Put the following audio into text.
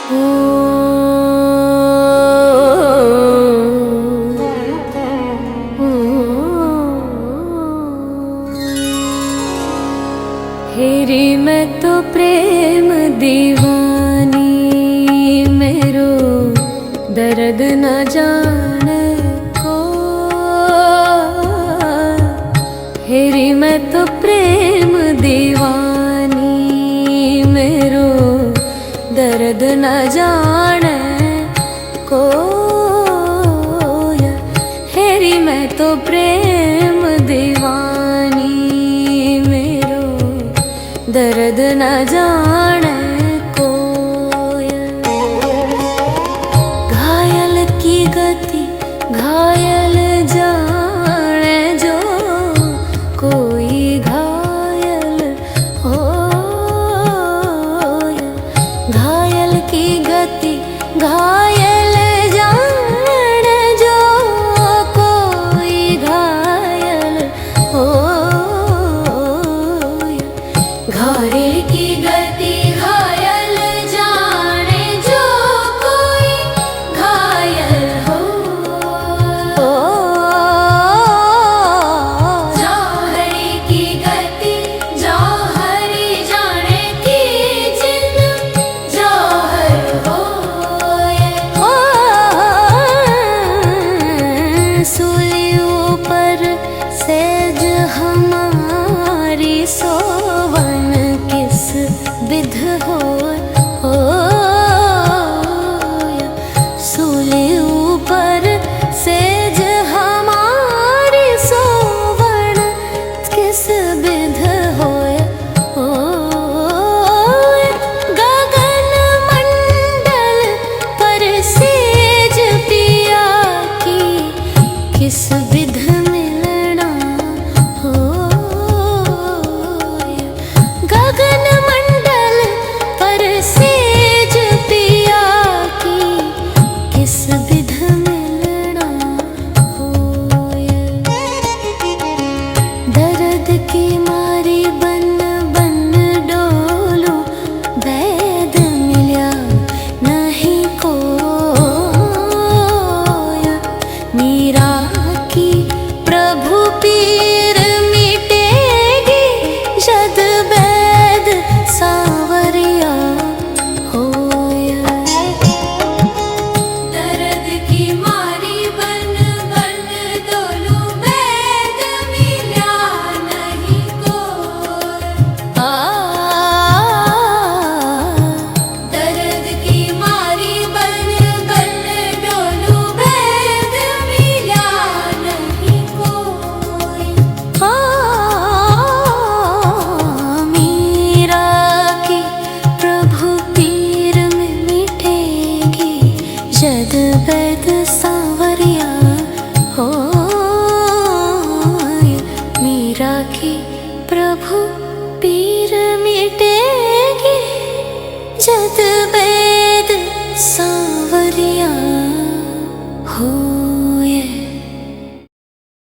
हेरी मैं तो प्रेम दीवानी, मेरो दर्द न जाने को। हेरी मैं तो प्रेम दीवानी, मेरो दर्द न जाने को। हेरी मैं तो प्रेम दीवानी, दर्द न जाने कोई। घायल की गति घायल जाने जो, कोई घायल हो। घायल की गति घायल जाने जो, कोई घायल हो। घायल की गति घायल जाने जो, कोई घायल हो। जौहरी की गति जौहरी जाने की, जिन जौहर हो। सूलियों पर सेज हमारी सोवन किस विध हो। सूलियों पर सेज हमारी सोवन किस विध हो। गगन मंडल पर सेज पिया की, किस विध मिलना हो। गगन मंडल पर सेज पिया की, किस विध मिलना हो। दर्द की मारी बन बन डोलूं, वैद मिल्या नहीं कोई। मीरा की प्रभु पीर मिटेगी, जद वैद सांवरिया होया। दर्द की मारी बन बन डोलूं, वैद मिल्या नहीं कोई। दर्द की मारी बन बन डोलूं, वैद मिल्या नहीं कोई। मीरा की प्रभु पीर में मिटेगी, जद वैद सांवरिया हो। मीरा की प्रभु पीर मिटेगी, जद वैद